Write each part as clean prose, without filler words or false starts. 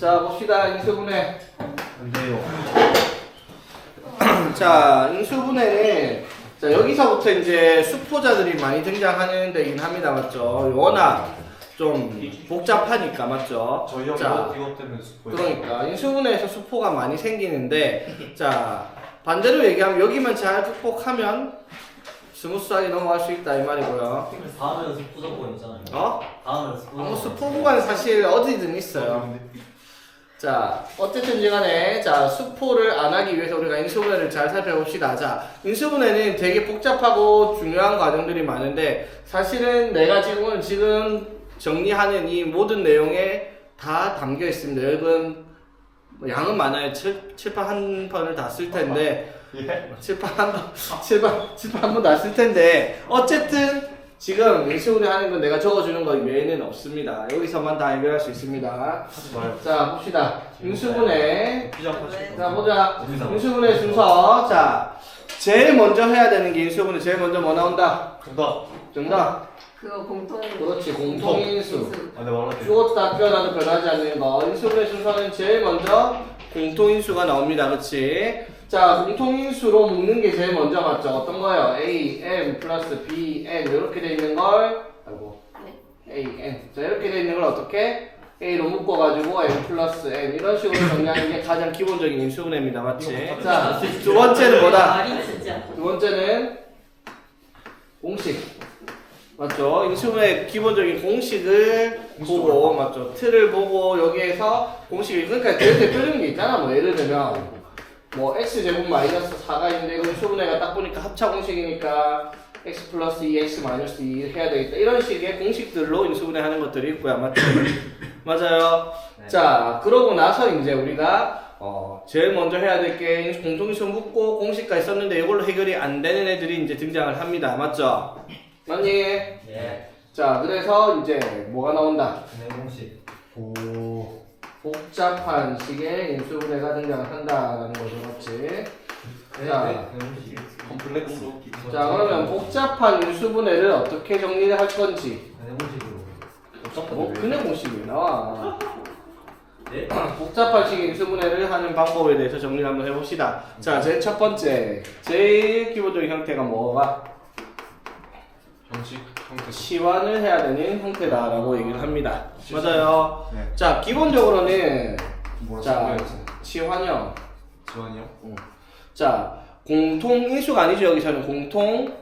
자, 봅시다. 인수분해. 안 돼요. 자, 인수분해는 자, 여기서부터 이제 수포자들이 많이 등장하는 데긴 합니다. 맞죠? 워낙 좀 복잡하니까 맞죠? 저희 형 자, 이것 때문에 스포. 그러니까 인수분해에서 수포가 많이 생기는데 자, 반대로 얘기하면 여기만 잘 극복하면 스무스하게 넘어갈 수 있다 이 말이고요. 다음에는 스포 조건 있잖아요. 어? 다음에는 스포 뭐 조건. 수포 구간은 사실 어디든 있어요. 자, 어쨌든 간에 자, 수포를 안 하기 위해서 우리가 인수분해를 잘 살펴봅시다. 자, 인수분해는 되게 복잡하고 중요한 과정들이 많은데 사실은 내가 지금 정리하는 이 모든 내용에 다 담겨 있습니다. 여러분 뭐 양은 많아요. 칠판 한 번을 다 쓸 텐데 예? 칠판 한 번 다 쓸 텐데 어쨌든 지금 인수분해 하는 건 내가 적어주는 거 외에는 없습니다. 여기서만 다 해결할 수 있습니다. 하지 마요. 자, 봅시다. 인수분해. 피자 파시고. 자, 보자. 어디서? 인수분해 순서. 자, 제일 먼저 해야 되는 게 인수분해. 제일 먼저 뭐 나온다? 정답. 정답. 그거 공통. 그렇지. 공통인수. 아, 네 말할게요. 죽었다 깨어나도 변하지 않는 거. 인수분해 순서는 제일 먼저 공통인수가 나옵니다. 그렇지? 자, 공통인수로 묶는 게 제일 먼저 맞죠? 어떤 거요? A, M 플러스 B, N 이렇게 돼 있는 걸 아이고 A, N 자 이렇게 돼 있는 걸 어떻게? A로 묶어가지고 M 플러스 N 이런 식으로 정리하는 게 가장 기본적인 인수분해입니다. 맞지? 자, 두 번째는 뭐다? 말이 진짜. 두 번째는 공식 맞죠? 인수분해 기본적인 공식을 보고 맞죠? 틀을 보고 여기에서 공식을 그러니까 대표적인 게 있잖아. 뭐 예를 들면 뭐 x제곱 마이너스 4가 있는데 이거 인수분해가 딱 보니까 합차 공식이니까 x 플러스 2 x 마이너스 2 해야 되겠다 이런 식의 공식들로 인수분해 하는 것들이 있고요. 맞죠? 맞아요. 네. 자, 그러고 나서 이제 우리가 제일 먼저 해야 될 게 공통인수 묶고 공식까지 썼는데 이걸로 해결이 안 되는 애들이 이제 등장을 합니다. 맞죠? 맞니? 예. 자, 그래서 이제 뭐가 나온다? 그냥 공식. 오. 복잡한 식의 인수분해가 등장을 한다라는 거죠. 맞지? 자, 그냥 공식. 컴플렉스. 자, 그러면 복잡한 인수분해를 어떻게 정리를 할 건지. 그냥 공식으로. 뭐, 그냥 공식이 나와. 네? 복잡한 식 인수분해를 하는 방법에 대해서 정리를 한번 해봅시다. 자, 제일 첫 번째, 제일 기본적인 형태가 뭐가? 형식 형태. 치환을 해야 되는 형태다라고 얘기를 합니다. 맞아요. 네. 자, 기본적으로는 뭐라 자, 써요? 치환형. 지원이요? 자, 공통인수가 아니죠. 여기서는 공통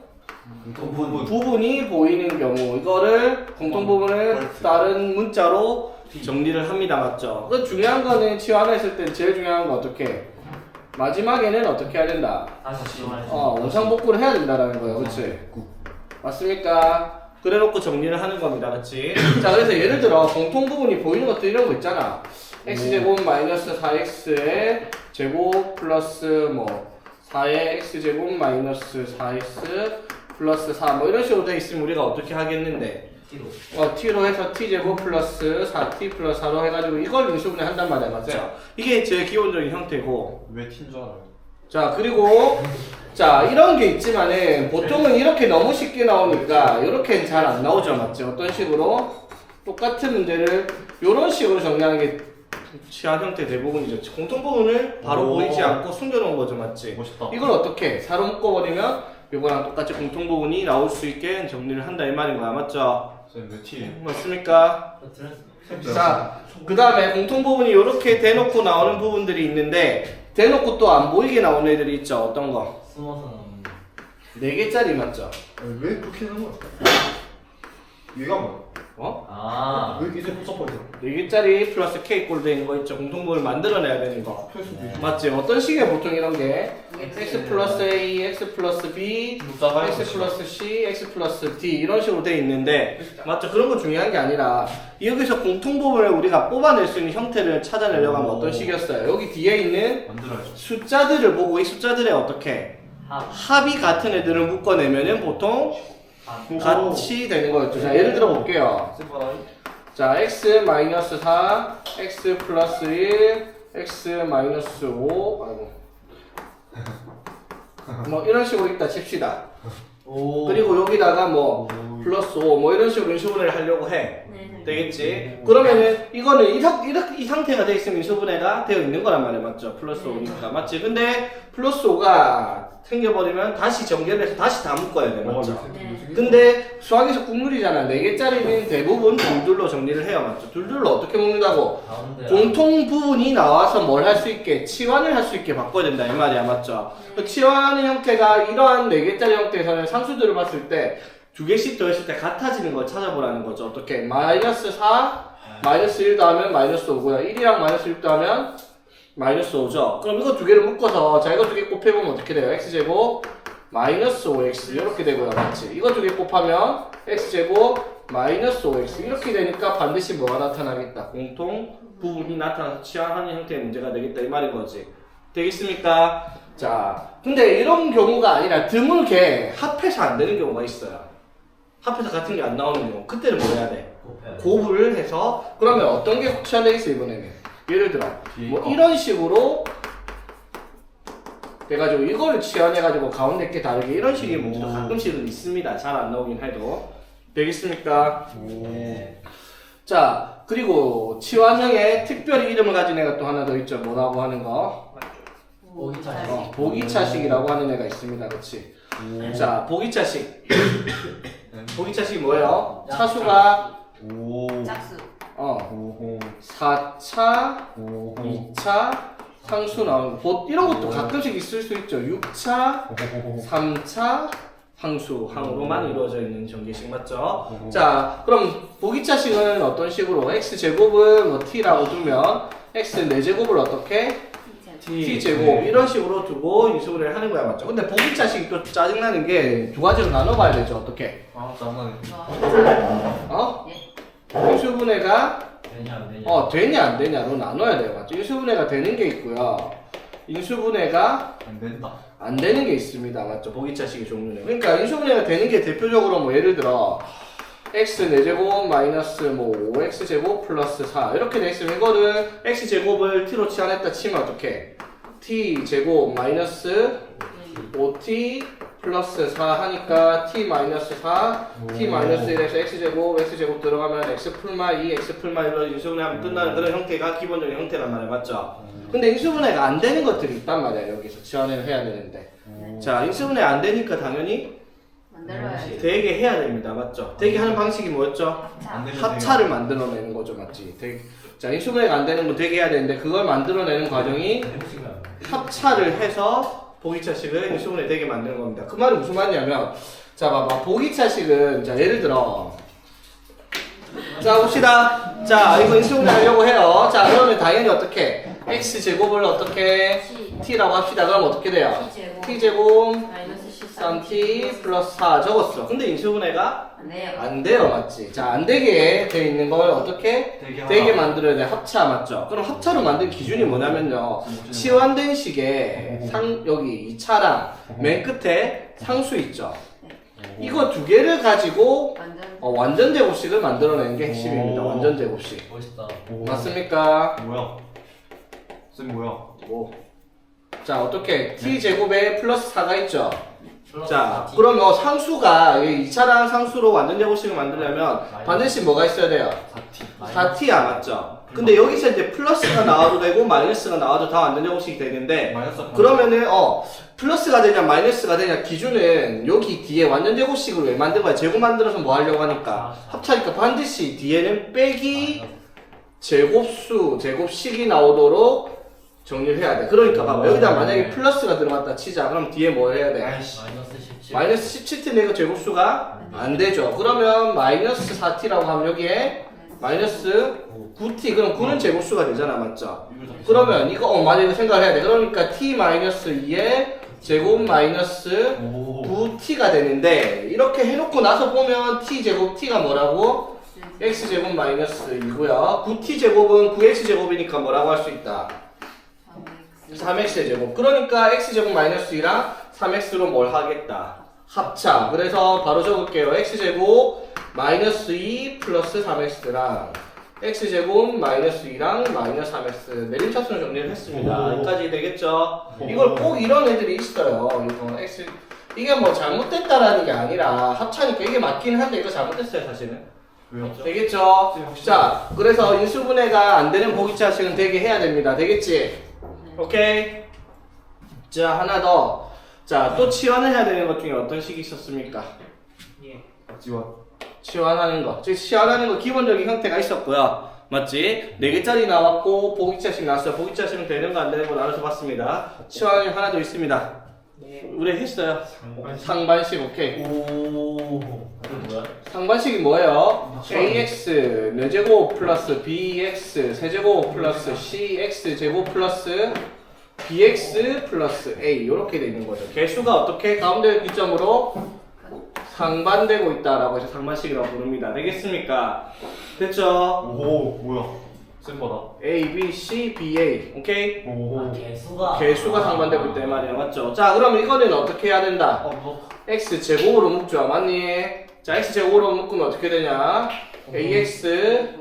부분. 부분이 보이는 경우 이거를 공통 부분을 그렇지. 다른 문자로 정리를 합니다. 맞죠? 그 중요한 거는 치환했을 때 제일 중요한 거 어떻게? 마지막에는 어떻게 해야 된다? 다시 지원할 수 원상복구를 해야 된다라는 거예요. 그렇지? 맞습니까? 그래놓고 정리를 하는 겁니다. 그렇지? 자, 그래서 예를 들어 공통 부분이 보이는 것들 이런 거 있잖아. x제곱 마이너스 4x의 제곱 플러스 뭐 4의 x제곱 마이너스 4x 플러스 4 뭐 이런 식으로 돼 있으면 우리가 어떻게 하겠는데 T로. t로 해서 t제곱 플러스 4t 플러스 4로 해가지고 이걸 인수분해 한단 말이야. 맞죠? 이게 제일 기본적인 형태고 왜 T인 줄 알아요? 자, 그리고 자, 이런 게 있지만은 보통은 이렇게 너무 쉽게 나오니까 이렇게는 잘 안 나오죠. 맞죠? 어떤 식으로 똑같은 문제를 이런 식으로 정리하는 게 치환 형태 대부분이죠. 공통 부분을 바로 오. 보이지 않고 숨겨놓은 거죠. 맞지? 멋있다. 이걸 어떻게 사로 묶어버리면 이거랑 똑같이 공통 부분이 나올 수 있게 정리를 한다 이 말인 거야. 맞죠? 선생님 왜 T? 맞습니까? 자, 그 다음에 공통 부분이 이렇게 대놓고 나오는 부분들이 있는데 대놓고 또 안 보이게 나오는 애들이 있죠. 어떤 거? 숨어서 나오는. 4개짜리 맞죠? 왜 그렇게 하는 거야? 얘가 뭐야? 어? 아. 왜 이제 복잡하게? 4개짜리 플러스 K 꼴 되는 거 있죠. 공통부분을 만들어내야 되는 거. 맞지? 어떤 식이에요 보통 이런 게? x 플러스 a, x 플러스 b, x 플러스 c, x 플러스 d 이런 식으로 돼 있는데 맞죠? 그런 거 중요한 게 아니라 여기서 공통부분을 우리가 뽑아낼 수 있는 형태를 찾아내려고 하면 어떤 식이었어요? 여기 뒤에 있는 만들어야죠. 숫자들을 보고 이 숫자들의 어떻게 합이 같은 애들을 묶어내면은 보통 같이 되는 거였죠. 자, 예를 들어 볼게요. 자, x 마이너스 4, x 플러스 1, x 마이너스 5, 아이고. 뭐 이런 식으로 있다 칩시다. 오. 그리고 여기다가 뭐 플러스 5 뭐 이런 식으로 인수분해를 하려고 해. 네. 되겠지? 그러면은 이거는 이 상태가 돼 있으면 인수분해가 되어 있는 거란 말이야. 맞죠? 플러스 5니까. 맞지? 근데 플러스 5가 생겨버리면 다시 전개를 해서 다시 다 묶어야 돼. 맞죠? 네. 근데 수학에서 국룰이잖아. 4개짜리는 대부분 둘둘로 정리를 해요. 맞죠? 둘둘로 어떻게 묶는다고? 가운데 공통 부분이 나와서 뭘 할 수 있게, 치환을 할 수 있게 바꿔야 된다 이 말이야. 맞죠? 그 치환의 형태가 이러한 4개짜리 형태에서는 상수들을 봤을 때 2개씩 더했을 때 같아지는 걸 찾아보라는 거죠. 어떻게? 마이너스 4, 마이너스 1 더하면 마이너스 5고요. 1이랑 마이너스 6 더하면 마이너스 5죠. 그럼 이거 2개를 묶어서 자 이거 2개 곱해보면 어떻게 돼요? x제곱 마이너스 5x 이렇게 되고요. 맞지? 이거 2개 곱하면 x제곱 마이너스 5x 이렇게 되니까 반드시 뭐가 나타나겠다? 공통 부분이 나타나서 치환하는 형태의 문제가 되겠다 이 말인 거지. 되겠습니까? 자, 근데 이런 경우가 아니라 드물게 합해서 안 되는 경우가 있어요. 합해서 같은 게 안 나오는 경우. 그때는 뭐 해야 돼? 곱을 해서 그러면 어떤 게 치환되겠어 이번에는? 예를 들어 뭐 이런 식으로 돼가지고 이거를 치환해가지고 가운데 게 다르게 이런 식의 문제도 가끔씩은 있습니다. 잘 안 나오긴 해도. 되겠습니까? 네. 자, 그리고 치환형의 특별히 이름을 가진 애가 또 하나 더 있죠. 뭐라고 하는 거? 보기차식. 보기차식이라고 하는 애가 있습니다. 그렇지? 자, 보기차식. 보기차식이 뭐예요? 차수가 짝수. 4차, 2차, 상수 나오는 거. 이런 것도 가끔씩 있을 수 있죠. 6차, 3차, 상수항으로만 이루어져 있는 전개식 맞죠? 자, 그럼 보기차식은 어떤 식으로? x제곱은 뭐 t라고 두면 x 4제곱을 어떻게? t제곱 이런 식으로 두고 인수분해를 하는 거야 맞죠? 근데 보기차식이 또 짜증나는 게 2가지로 나눠봐야 되죠. 어떻게? 장난해. 어? 예. 인수분해가 되냐 안 되냐. 되냐 안 되냐로 나눠야 돼요. 맞죠? 인수분해가 되는 게 있고요. 인수분해가 안 된다. 안 되는 게 있습니다. 맞죠? 보기차식의 종류는. 그러니까 인수분해가 되는 게 대표적으로 뭐 예를 들어 x 4제곱 마이너스 뭐 5x제곱 플러스 4 이렇게 돼 있으면 이거를 x제곱을 t로 치환했다 치면 어떻게? t제곱 마이너스 5t 플러스 4 하니까 t 마이너스 4 t 마이너스 1에서 x제곱 들어가면 x 풀마 2 x 풀마 1로 인수분해하면 끝나는 그런 형태가 기본적인 형태란 말이야. 맞죠? 근데 인수분해가 안 되는 것들이 있단 말이야. 여기서 치환을 해야 되는데 자 인수분해 안 되니까 당연히 만들어야지. 되게 해야 됩니다. 맞죠? 되게 하는 방식이 뭐였죠? 안 되면 합차를 만들어내는 거죠. 맞지? 자 인수분해가 안 되는 건 되게 해야 되는데 그걸 만들어내는 과정이 합차를 해서 보기차식을 인수분해 되게 만드는 겁니다. 그 말은 무슨 말이냐면 자 봐봐 보기차식은 자 예를 들어 자 봅시다. 자 이거 인수분해 하려고 해요. 자 그러면 당연히 어떻게 x제곱을 어떻게 t라고 합시다. 그럼 어떻게 돼요? t제곱 마이너스 3t 플러스 4 적었어. 근데 인수분해가 안 돼요. 안 돼요. 맞지? 자 안 되게 돼 있는 걸 어떻게 되게 만들어야 돼. 합차 맞죠? 그럼 합차로 만든 기준이 뭐냐면요. 치환된 식에 여기 2차랑 맨 끝에 상수 있죠. 이거 2개를 가지고 완전. 완전 제곱식을 만들어내는 게 핵심입니다. 완전 제곱식. 멋있다. 맞습니까? 뭐야? 쌤 뭐야? 뭐. 자 어떻게 t제곱에 플러스 4가 있죠? 플러스 자 4t. 그럼 상수가 2차랑 상수로 완전 제곱식을 만들려면 반드시 뭐가 있어야 돼요? 4t야 맞죠? 근데 여기서 이제 플러스가 나와도 되고 마이너스가 나와도 다 완전 제곱식이 되는데 마이너스 그러면은 플러스가 되냐 마이너스가 되냐 기준은 여기 뒤에 완전 제곱식을 왜 만든 거야? 제곱 만들어서 뭐 하려고 하니까 합차니까 반드시 뒤에는 빼기 제곱수 제곱식이 나오도록 정리를 해야 돼. 그러니까 봐봐 여기다 만약에 플러스가 들어갔다 치자. 그럼 뒤에 뭐 해야 돼? 아이씨. 마이너스 17. 마이너스 17t 내가 제곱수가 안 되죠. 그러면 마이너스 4t라고 하면 여기에 마이너스 9t 그럼 9는 제곱수가 되잖아. 맞죠? 그러면 이거 맞아 이거 생각을 해야 돼. 그러니까 t 마이너스 2에 제곱 마이너스 9t가 되는데 이렇게 해놓고 나서 보면 t 제곱 t가 뭐라고? x제곱 마이너스 2고요. 9t 제곱은 9x 제곱이니까 뭐라고 할 수 있다? 3x의 제곱. 그러니까 x제곱 마이너스 2랑 3x로 뭘 하겠다? 합차. 그래서 바로 적을게요. x제곱 마이너스 2 플러스 3x랑 x제곱 마이너스 2랑 마이너스 3x 내림차순을 정리를 했습니다. 여기까지 되겠죠? 이걸 꼭 이런 애들이 있어요. 이거 이게 뭐 잘못됐다라는 게 아니라 합차니까 이게 맞긴 한데 이거 잘못됐어요 사실은. 왜요? 되겠죠? 자, 그래서 인수분해가 안 되는 보기차식은 되게 해야 됩니다. 되겠지? 오케이? 자, 하나 더. 자, 또 치환을 해야 되는 것 중에 어떤 식이 있었습니까? 지원. 치환하는 거. 즉, 치환하는 거 기본적인 형태가 있었고요. 맞지? 4개짜리 나왔고, 보기차식 나왔어요. 보기차식은 되는 거 안 되는 거 나눠서 봤습니다. 치환이 하나 더 있습니다. 우리 했어요. 상반식, 오케이. 오. 이거 뭐야? 상반식이 뭐예요? ax 4제곱 플러스 bx 세제곱 플러스 cx 제곱 플러스 bx 플러스 a 이렇게 되는 거죠. 개수가 어떻게 가운데 기점으로 상반되고 있다라고 해서 상반식이라고 부릅니다. 되겠습니까? 됐죠? 오, 뭐야? 센 거다. a, b, c, b, a 오케이? 오. 개수가 상반되고 있다 이 말이야. 맞죠? 자, 그럼 이거는 어떻게 해야 된다? x 제곱으로 묶죠. 맞니? 자, x 제곱으로 묶으면 어떻게 되냐? ax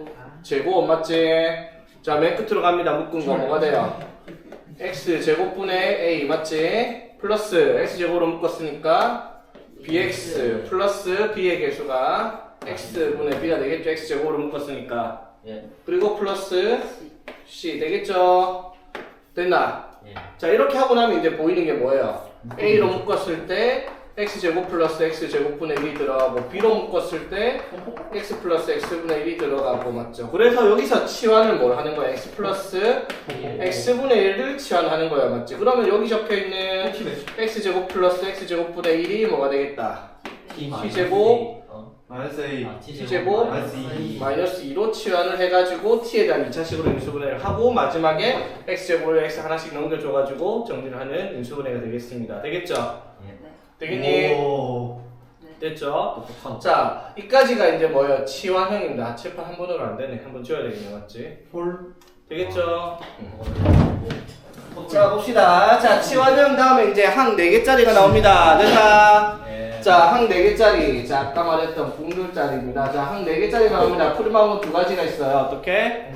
제곱 맞지? 자, 맨 끝으로 갑니다. 묶은 거 뭐가 돼요? x 제곱분의 a 맞지? 플러스 x 제곱으로 묶었으니까 bx 플러스 b의 개수가 x분의 b가 되겠죠? x 제곱으로 묶었으니까. 예. 그리고 플러스 c 되겠죠? 됐나? 예. 자, 이렇게 하고 나면 이제 보이는 게 뭐예요? a로 묶었을 때 x제곱 플러스 x제곱분의 1이 들어가고 b로 묶었을 때 x 플러스 x분의 1이 들어가고 맞죠? 그래서 여기서 치환을 뭘 하는 거야? x 플러스 x분의 1을 치환하는 거야 맞지? 그러면 여기 적혀있는 x제곱 플러스 x제곱분의 1이 뭐가 되겠다? t제곱 마이너스 A. t제곱 마이너스 2. 마이너스 2로 치환을 해가지고 t에 대한 2차식으로 인수분해를 하고 마지막에 x제곱을 x 하나씩 넘겨줘가지고 정리를 하는 인수분해가 되겠습니다. 되겠죠? 되겠니? 오. 됐죠? 자, 이까지가 이제 뭐예요? 치환형입니다. 칠판 한 번으로 안 되네. 한 번 지워야 되겠네, 맞지? 홀. 되겠죠? 자, 봅시다. 자, 치환형 다음에 이제 항 4개짜리가 나옵니다. 됐나? 자, 항 4개짜리. 자, 아까 말했던 분들짜리입니다. 자, 항 4개짜리 나옵니다. 푸른 방법 2가지가 있어요. 어떻게?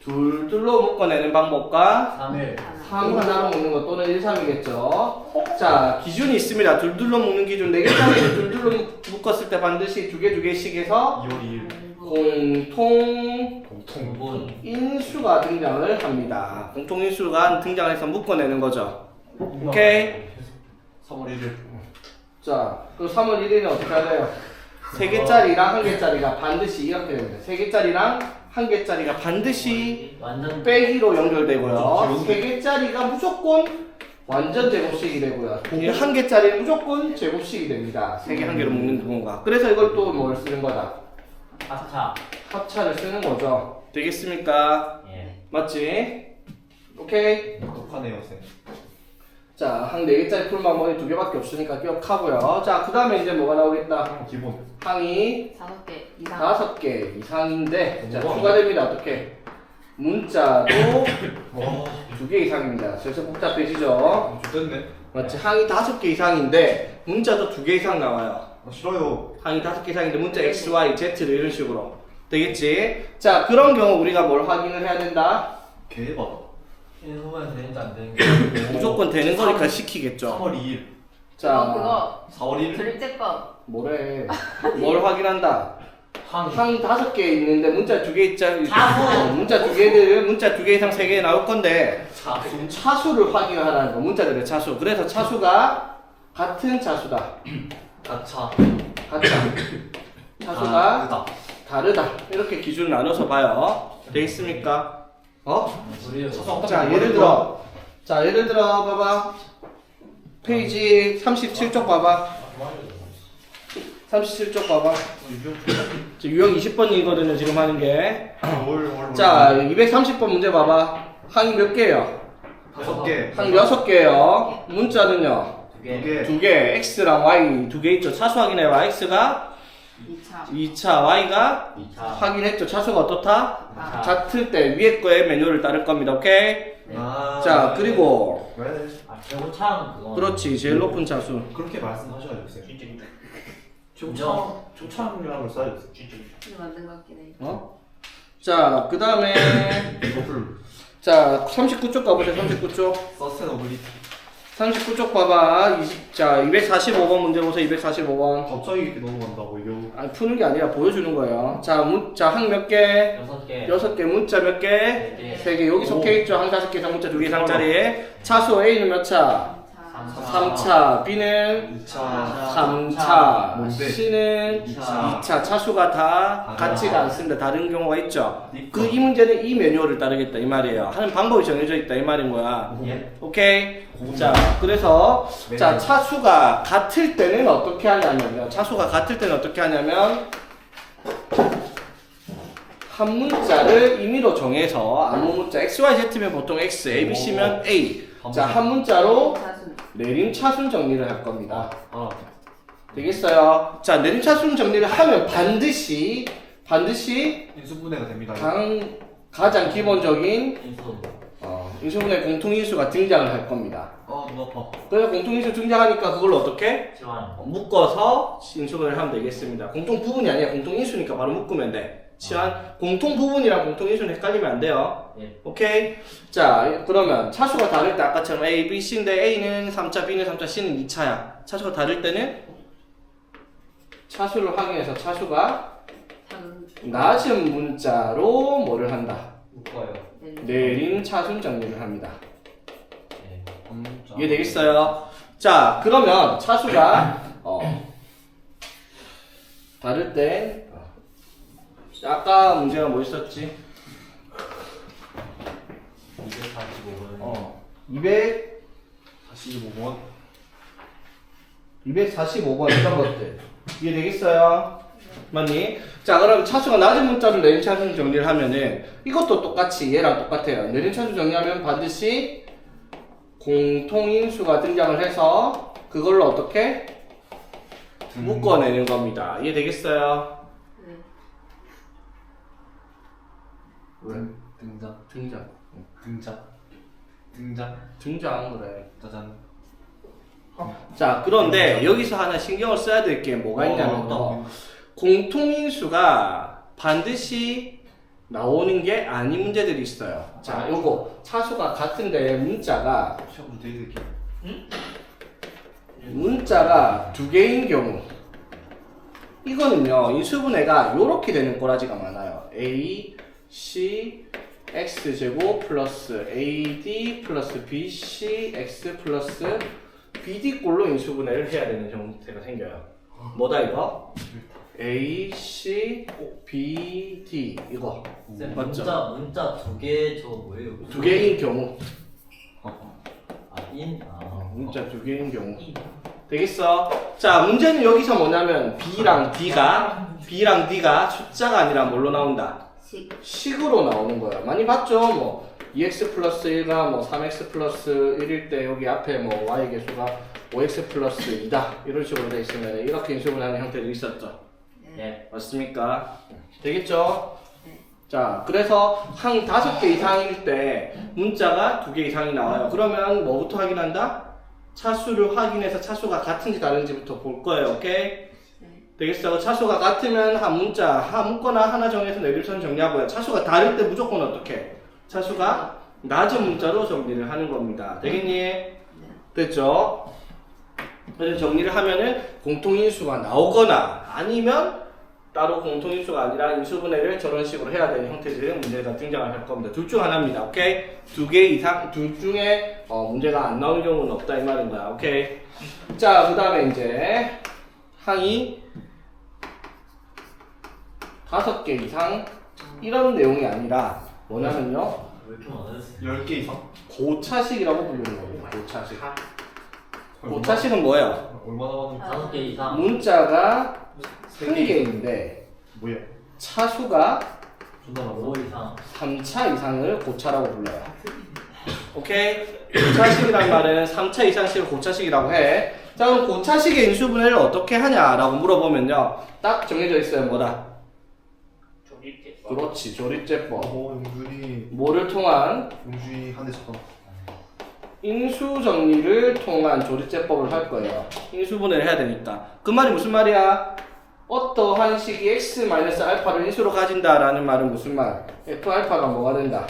둘둘로 묶어내는 방법과 3일 3 하나로 묶는 것 또는 1, 3이겠죠. 자, 기준이 있습니다. 둘둘로 묶는 기준 4개짜리를 둘둘로 묶었을 때 반드시 2개씩 해서 2월 2일. 공통 공분 인수가 등장을 합니다. 공통 인수가 등장해서 묶어내는 거죠. 오케이? 3월 1일. 자, 그 3월 1일은 어떻게 할래요? 3개짜리랑 1개짜리가 반드시 이렇게 됩니다. 3개짜리랑 1개짜리가 반드시 완전 빼기로 연결되고요. 3개짜리가 무조건 완전 제곱식이 되고요. 1개짜리는 무조건 제곱식이 됩니다. 3개 한 개로 묶는 경우가. 그래서 이걸 또 뭘 쓰는 거다? 합차 합차를 쓰는 거죠. 되겠습니까? 예. 맞지? 오케이? 독하네요, 쌤. 자, 항 4개짜리 풀 방법이 2개밖에 없으니까 기억하고요. 자, 그 다음에 이제 뭐가 나오겠다? 기본. 항이 5개 이상. 5개 이상인데, 자, 우와. 추가됩니다. 어떻게? 문자도 와. 2개 이상입니다. 그래서 복잡해지죠? 좋겠네. 맞지? 항이 5개 이상인데, 문자도 2개 이상 나와요. 아, 싫어요. 항이 5개 이상인데, 문자 X, Y, Z를 이런 식으로. 되겠지? 자, 그런 경우 우리가 뭘 확인을 해야 된다? 개받아. 인수분해 되는지 안 되는지 무조건 되는 거니까 시키겠죠. 3월 2일. 자, 그거 4월 1일. 둘째 거. 뭐래? 뭘 확인한다? 항 항 5개 있는데 문자 2개 있잖아. 차수! 문자 2개들 문자 2개 이상 3개 나올 건데 차수 차수를 확인하라는 거. 문자들의 차수. 그래서 차수가 같은 차수다. 가차 같다. 차수가 다르다. 다르다. 이렇게 기준을 나눠서 봐요. 되겠습니까? 어? 우리 자, 예를 들어. 자, 예를 들어 봐봐. 페이지 37쪽 봐봐. 37쪽 봐봐. 유형 20번이거든요, 지금 하는 게. 자, 230번 문제 봐봐. 항이 몇 개예요? 5개. 항 6개예요. 문자는요? 2개 2개. X랑 Y 2개 있죠. 차수 확인해봐. X가 2차. 2차, Y가 2차 확인했죠. 차수가 어떻다? 아. 같을 때 위에 거에 매뉴얼을 따를 겁니다. 오케이? 아. 자, 그리고 왜? 최고차는 그거 그렇지. 제일 높은 차수. 그렇게 말씀하셔야죠, 쌤. 인정. 조창이라고 써야죠. 이거 만든 것 같긴 해. 어? 자, 그 다음에 버블. 자, 39쪽 가보세요. 39쪽. 서스테너블리티. 39쪽 봐봐. 자, 245번 문제 보세요. 245번. 갑자기 이렇게 넘어간다고 이거. 아니, 푸는 게 아니라 보여주는 거예요. 자, 항 몇 개? 6개. 6개. 문자 몇 개? 네 개. 3개. 여기 속해 있죠. 항 5개 이상, 문자 2개 이상짜리. 차수 A는 몇 차? 3차. B는 2차. 3차. 뭔데? C는 2차. 2차. 차수가 다 같지가 않습니다. 다른 경우가 있죠. 이 문제는 이 매뉴얼을 따르겠다 이 말이에요. 하는 방법이 정해져 있다 이 말인 거야. 예. 오케이. 자, 그래서 네. 자, 차수가 같을 때는 어떻게 하냐면요. 차수가 같을 때는 어떻게 하냐면 한 문자를 임의로 정해서 아무 문자 x, y, z면 보통 x, a, b, c면 a. 자, 한 문자로 차순. 내림 차순 정리를 할 겁니다. 아. 되겠어요? 자, 내림 차순 정리를 하면 반드시 인수분해가 됩니다. 가장 기본적인 인수. 인수분해 공통인수가 등장을 할 겁니다. 눈 아파. 그래서 공통인수 등장하니까 그걸 어떻게? 치환. 묶어서 인수분해를 하면 되겠습니다. 공통 부분이 아니라 공통인수니까 바로 묶으면 돼. 치환 공통 부분이랑 공통인수는 헷갈리면 안 돼요. 예. 오케이? 자, 그러면 차수가 다를 때 아까처럼 A, B, C인데 A는 3차, B는 3차, C는 2차야. 차수가 다를 때는 차수를 확인해서 차수가 낮은 문자로 뭐를 한다? 묶어요. 내림 차순 정리를 합니다. 예. 이해되겠어요? 자, 그러면 차수가 다를 때 아까 문제가 뭐 있었지? 245번. 45번. 245번 이런 것들 이해되겠어요? 맞니? 자, 그럼 차수가 낮은 문자로 내림 차순 정리를 하면은 이것도 똑같이 얘랑 똑같아요. 내림 차순 정리하면 반드시 공통인수가 등장을 해서 그걸로 어떻게 묶어내는 겁니다. 이해되겠어요? 네. 왜? 등장. 등장. 등장 그래. 짜잔. 자, 그런데 여기서 하나 신경을 써야 될 게 뭐가 있냐면 공통인수가 반드시 나오는 게 아닌 문제들이 있어요. 자, 요거 차수가 같은데 문자가 시험도 되게 느끼. 문자가 두 개인 경우 이거는요 인수분해가 요렇게 되는 꼬라지가 많아요. A, C, X제곱 플러스 AD 플러스 BC, X 플러스 BD꼴로 인수분해를 해야 되는 형태가 생겨요. 뭐다 이거? A, C, B, D 이거 쌤, 맞죠? 문자 두 개 저 뭐예요? 두 개인 경우 문자 두 개인 경우 되겠어? 자, 문제는 여기서 뭐냐면 B랑 D가 숫자가 아니라 뭘로 나온다? 식으로 나오는 거예요. 많이 봤죠? 뭐 2x 플러스 1과 뭐 3x 플러스 1일 때 여기 앞에 뭐 y 개수가 5x 플러스 2다 이런 식으로 돼 있으면 이렇게 인수분해하는 형태도 있었죠. 예. 맞습니까? 되겠죠? 자, 그래서 항 5개 이상일 때 문자가 2개 이상이 나와요. 그러면 뭐부터 확인한다? 차수를 확인해서 차수가 같은지 다른지부터 볼 거예요. 오케이? 되겠어? 차수가 같으면 한 문자, 묶거나 하나 정해서 내림선 정리하고요. 차수가 다를 때 무조건 어떻게? 차수가 낮은 문자로 정리를 하는 겁니다. 되겠니? 됐죠? 그래서 정리를 하면은 공통인수가 나오거나 아니면 따로 공통인수가 아니라 인수분해를 저런 식으로 해야 되는 형태들의 문제가 등장을 할 겁니다. 둘 중 하나입니다. 오케이? 2개 이상, 둘 중에 문제가 안 나오는 경우는 없다 이 말인 거야. 오케이? 자, 그 다음에 이제 항이 5개 이상 이런 내용이 아니라 뭐냐면요 왜 이렇게 많아요? 10개 이상? 고차식이라고 부르는 거예요. 고차식. 고차식은 뭐예요? 얼마나 많은 5개 이상. 문자가 세 1개인데 뭐야? 차수가 존나 많아. 5 이상. 3차 이상을 고차라고 불러요. 오케이? 고차식이란 말은 3차 이상씩을 고차식이라고 해. 자, 그럼 고차식의 인수분해를 어떻게 하냐라고 물어보면요. 딱 정해져 있어요. 뭐다? 그렇지. 조립제법. 용준이 뭐를 통한? 용준이 한 대 쳤다. 인수 정리를 통한 조립제법을 할 거예요. 인수분해를 해야 되니까. 그 말이 무슨 말이야? 어떠한 식이 x-알파를 인수로 가진다라는 말은 무슨 말? f 알파가 뭐가 된다?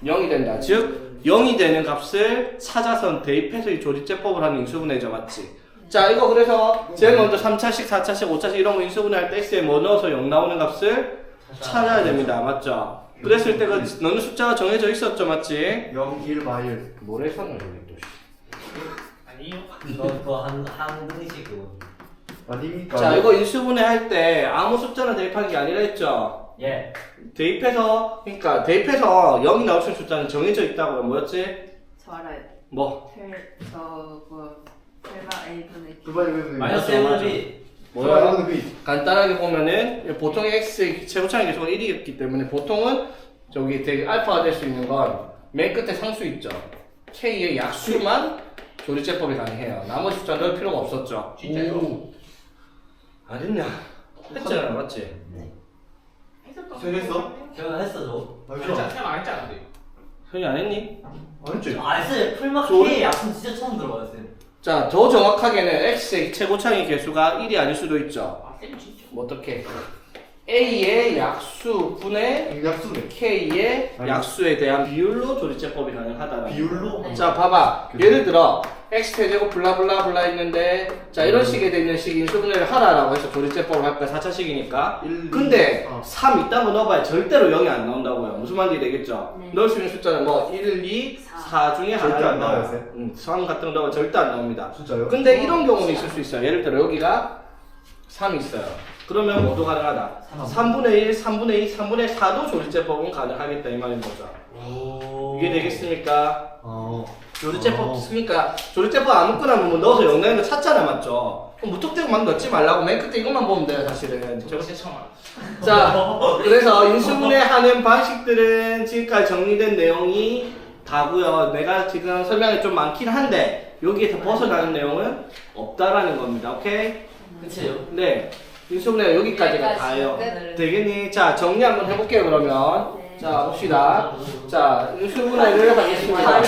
0이 된다. 즉 0이 되는 값을 찾아서 대입해서 이 조리제법을 하는 인수분해죠, 맞지? 자, 이거 그래서 제일 먼저 3차식, 4차식, 5차식 이런 거 인수분해할 때 x에 뭐 넣어서 0 나오는 값을 찾아야 됩니다, 맞죠? 그랬을 때 그 넣는 숫자가 정해져 있었죠, 맞지? 0, 1, 마일. 뭐래 썼나 여기 또. 아니요. 그거 한 등식 그거. 아닙니까? 자, 이거 인수분해 할 때 아무 숫자나 대입하는 게 아니라 했죠? 예. 대입해서 0이 나올 수 있는 숫자는 정해져 있다고요. 뭐였지? 저 알아요. 뭐? 텔마 A분의 B. 두바이 마이너스 맞아. 1이 뭐야? 간단하게 보면은 보통 x 최고차의 계수가 1이었기 때문에 보통은 저기 되게 알파가 될 수 있는 건 맨 끝에 상수 있죠. k의 약수만 조리제법이 가능해요. 나머지 숫자 넣을 필요가 없었죠. 진짜요? 오. 안 했냐? 했잖아, 맞지? 했어? 제가 했어 저. 진짜 쌤 안 했잖아. 근데. 현이 안 했니? 아니지. 아 쌤, 풀마 조리- K 약품 진짜 처음 들어봤어요. 자, 더 정확하게는 x의 최고차의 계수가 1이 아닐 수도 있죠. 아, 쌤 진짜. 뭐 어떻게? a의 약수 분의 약수네. k의 아니. 약수에 대한 비율로 조리제법이 가능하다는 비율로? 네. 자, 봐봐. 예를 들어 x 세제곱 블라블라블라 있는데 자, 이런 식에 돼 있는 식 인수분해를 하라라고 해서 조리제법을 할 거야. 4차식이니까. 1, 2, 근데 4. 3 이딴 거 넣어봐야 절대로 0이 안 나온다고요. 무슨 말인지 되겠죠? 네. 넣을 수 있는 숫자는 뭐 1, 2, 4 중에 절대 하나 안 나와요, 쌤? 3 같은 거 넣으면 절대 안 나옵니다. 진짜요? 근데 이런 경우는 있을 수 있어요. 예를 들어 여기가 3이 있어요. 그러면 모두 가능하다. 3분의 1, 3분의 2, 3분의 4도 조리제법은 가능하겠다 이 말인 거죠. 오. 이게 되겠습니까? 조리제법 어. 쓰니까 조리제법 아무거나 뭐 넣어서 0 내는 거 찾잖아, 맞죠? 그럼 무턱대고 막 넣지 말라고 맨 끝에 이것만 보면 돼요, 사실은. 저 진짜 처음 알아. 자, 그래서 인수분해하는 방식들은 지금까지 정리된 내용이 다고요. 내가 지금 설명이 좀 많긴 한데 여기에서 벗어나는 내용은 없다라는 겁니다. 오케이? 그치요? 네. 인수분해가 여기까지가 여기까지 다예요. 끝을. 되겠니? 자, 정리 한번 해볼게요, 그러면. 네. 자, 봅시다. 자, 인수분해를 하겠습니다.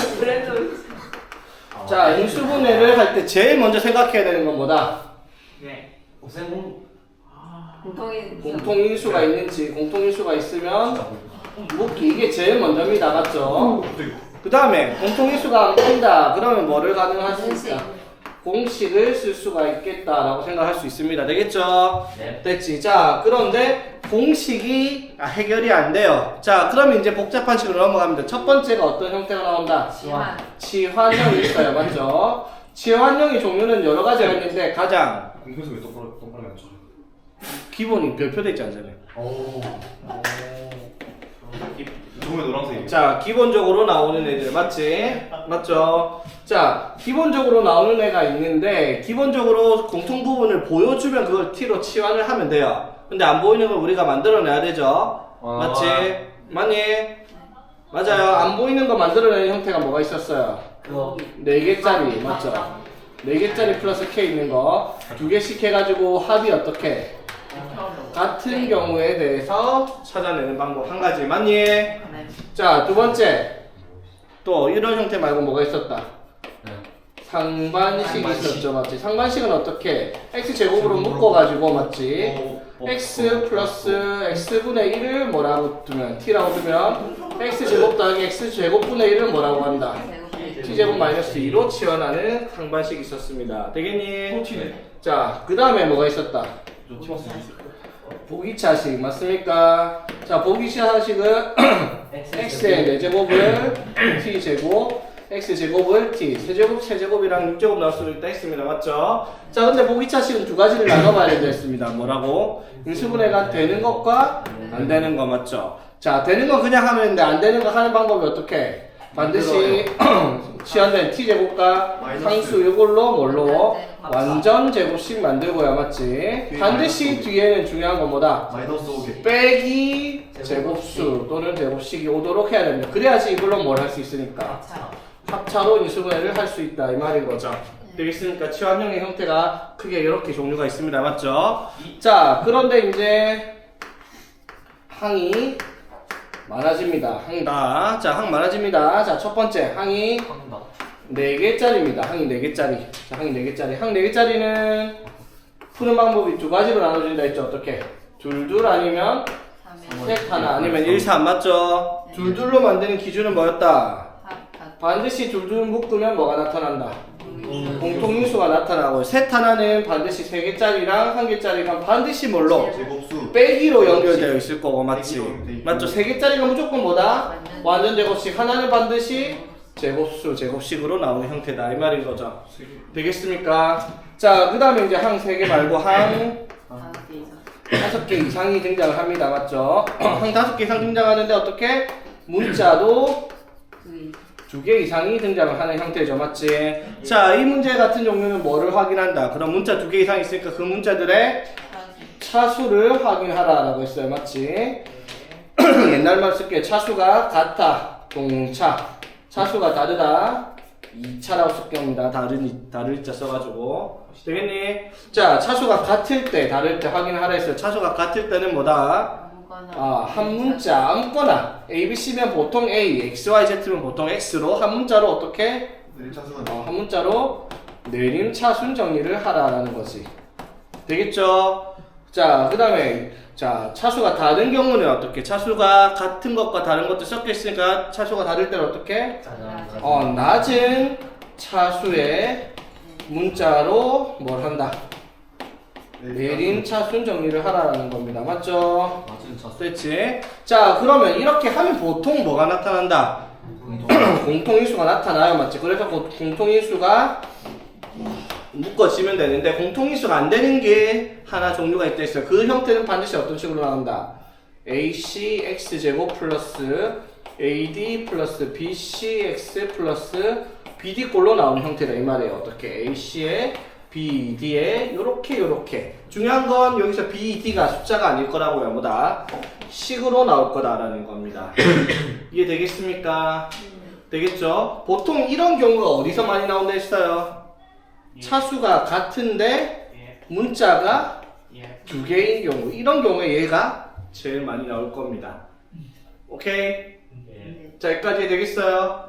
자, 인수분해를 할 때 제일 먼저 생각해야 되는 건 뭐다? 네. 쌤 공통인 공통인수가 있는지, 공통인수가 있으면 묻기, 이게 제일 먼저입니다. 맞죠? 그 다음에 공통인수가 안 보인다. 그러면 뭐를 가능할 수 있다? 공식을 쓸 수가 있겠다라고 생각할 수 있습니다. 되겠죠? 네. 됐지. 자, 그런데 공식이 해결이 안 돼요. 자, 그러면 이제 복잡한 식으로 넘어갑니다. 첫 번째가 어떤 형태가 나온다? 지환. 치환형이 있어요. 맞죠? 치환형의 종류는 여러 가지가 있는데 가장 공표수 왜 똑바로 안 쳐? 기본이 별표돼 있지 않잖아요. 오. 정말 노란색이. 자, 기본적으로 나오는 애들 맞지? 맞죠? 자, 기본적으로 나오는 애가 있는데 기본적으로 공통 부분을 보여주면 그걸 t로 치환을 하면 돼요. 근데 안 보이는 걸 우리가 만들어내야 되죠? 맞지? 맞니? 맞아요. 안 보이는 거 만들어내는 형태가 뭐가 있었어요? 그거 4개짜리 맞죠? 4개짜리 플러스 k 있는 거 2개씩 해가지고 합이 어떻게? 같은 경우에 대해서 찾아내는 방법 한 가지 맞니? 네. 자, 두 번째. 또 이런 형태 말고 뭐가 있었다? 네. 상반식이 있었죠, 맞지? 상반식은 어떻게? x제곱으로 묶어가지고, 맞지? x 플러스 x분의 1을 뭐라고 두면? t라고 두면 x제곱 더하기 x제곱분의 1을 뭐라고 한다? t제곱 마이너스 2로 치환하는 상반식이 있었습니다. 되겠니? t네. 자, 그 다음에 뭐가 있었다? 저 티마스 보기차식 맞습니까? 자, 보기차식은 x의 4제곱을 t제곱 x제곱을 t 세제곱 세제곱이랑 6제곱 나올 수 있다 했습니다. 맞죠? 자, 근데 보기차식은 두 가지를 나눠봐야 된다 했습니다. 뭐라고? 인수분해가 되는 것과 안 되는 거 맞죠? 자, 되는 건 그냥 하면 되는데 안 되는 거 하는 방법이 어떻게? 반드시 치환된 t제곱과 상수 이걸로 뭘로? 완전 제곱식 만들고야 맞지? 반드시 뒤에는 중요한 건 뭐다? 마이너스 5개. 빼기 제곱수 또는 제곱식이 오도록 해야 됩니다. 그래야지 이걸로 뭘 할 수 있으니까 합차로 인수분해를 할 수 있다 이 말인 거죠. 되겠습니까? 치환형의 형태가 크게 이렇게 종류가 있습니다. 맞죠? 자, 그런데 이제 항이 많아집니다. 항이다. 자, 항 많아집니다. 자, 첫 번째 항이 한다. 4개짜리입니다. 항이 4개짜리. 자, 항이 4개짜리. 항 4개짜리는 푸는 방법이 두 가지로 나눠진다 했죠. 어떻게? 둘둘 아니면 셋 하나 아니면 1, 3 맞죠? 네. 둘둘로 만드는 기준은 뭐였다? 합 반드시 줄줄 묶으면 뭐가 나타난다? 공통인수가 나타나고 셋 하나는 반드시 3개짜리랑 1개짜리랑 반드시 뭘로? 제곱수. 빼기로 연결되어 있을 거고 맞지? 빼기로 돼 있고. 맞죠? 3개짜리가 무조건 뭐다? 완전 제곱식 하나는 반드시 제곱수 제곱식으로 나오는 형태다 이 말인 거죠. 되겠습니까? 자, 그 다음에 이제 항 3개 말고 항 5개 이상이 등장을 합니다. 맞죠? 항 5개 이상 등장하는데 어떻게? 문자도 2개 이상이 등장을 하는 형태죠. 맞지? 자, 이 문제 같은 경우는 뭐를 확인한다? 그럼 문자 2개 이상 있으니까 그 문자들의 차수를 확인하라라고 했어요. 맞지? 옛날 말 쓸게. 차수가 같아. 동차. 차수가 다르다. 2차라고 쓸 겁니다. 다를 자 써가지고. 되겠니? 자, 차수가 같을 때, 다를 때 확인하라 했어요. 차수가 같을 때는 뭐다? 한 문자 아무거나 A, B, C면 보통 A, X, Y, Z면 보통 X로 한 문자로 어떻게? 내림차수가 한 문자로 내림차순 정리를 하라라는 거지. 되겠죠? 자, 그 다음에 자, 차수가 다른 경우는 어떻게? 차수가 같은 것과 다른 것도 섞여 있으니까 차수가 다를 때는 어떻게? 낮은 차수의 문자로 뭘 한다? 내림차순 정리를 하라라는 겁니다. 맞죠? 맞은 차. 됐지? 자, 그러면 이렇게 하면 보통 뭐가 나타난다? 공통인수가 나타나요. 맞지? 그래서 공통인수가 묶어지면 되는데 공통인수가 안 되는 게 하나 종류가 있다 했어요. 그 형태는 반드시 어떤 식으로 나온다? AC X제곱 플러스 AD 플러스 BCX 플러스 BD꼴로 나오는 형태다 이 말이에요. 어떻게? AC에 BD에 요렇게 중요한 건 여기서 BD가 숫자가 아닐 거라고요. 뭐다? 식으로 나올 거다라는 겁니다. 이해되겠습니까? 되겠죠? 보통 이런 경우가 어디서 많이 나온다 했어요? 차수가 같은데 문자가 2개인 경우, 이런 경우에 얘가 제일 많이 나올 겁니다. 오케이? 자, 여기까지 되겠어요?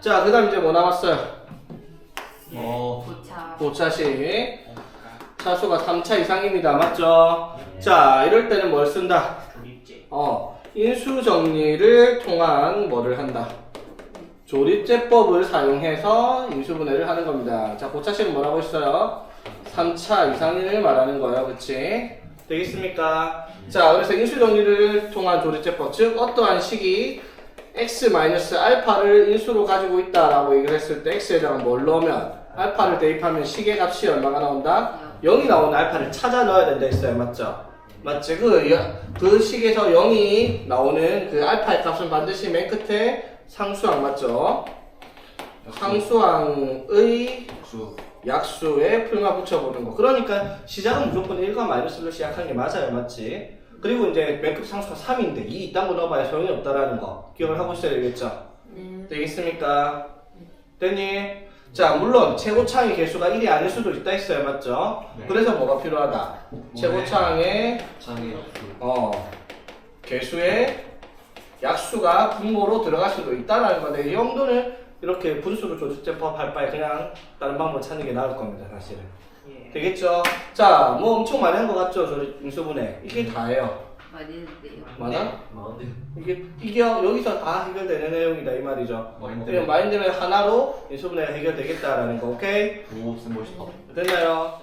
자, 그 다음 이제 뭐 남았어요? 도차식. 차수가 3차 이상입니다. 맞죠? 자, 이럴 때는 뭘 쓴다? 인수 정리를 통한 뭐를 한다? 조립제법을 사용해서 인수분해를 하는 겁니다. 자, 고차식은 뭐라고 했어요? 3차 이상을 말하는 거예요. 그치? 되겠습니까? 자, 그래서 인수 정리를 통한 조립제법, 즉 어떠한 식이 x-알파를 인수로 가지고 있다라고 얘기를 했을 때 x에다가 뭘 넣으면 알파를 대입하면 식의 값이 얼마가 나온다? 0이 나오는 알파를 찾아 넣어야 된다 했어요. 맞죠? 맞지? 그 식에서 0이 나오는 그 알파의 값은 반드시 맨 끝에 상수항 맞죠? 상수항의 약수에 풀마 붙여보는 거. 그러니까 시작은 무조건 1과 마이너스로 시작하는 게 맞아요. 맞지? 그리고 이제 맨 끝 상수가 3인데 2 이딴 거 넣어봐야 소용이 없다라는 거 기억을 하고 있어야 되겠죠? 되겠습니까? 됐니? 자, 물론 최고차항의 개수가 1이 아닐 수도 있다 했어요. 맞죠? 그래서 뭐가 필요하다? 최고차항의 개수의 약수가 분모로 들어갈 수도 있다라는 건데 이 정도는 이렇게 분수로 조직제법 할 바에 그냥 다른 방법 찾는 게 나을 겁니다. 사실은. 되겠죠? 자, 뭐 엄청 많이 한 것 같죠? 인수분해. 이게 다예요. 많이 했는데요. 맞아? 많은데. 이게 여기서 다 해결되는 내용이다 이 말이죠. 마인드는 하나로 인수분해가 해결되겠다라는 거. 오케이? 오, 쓴 멋있다. 됐나요?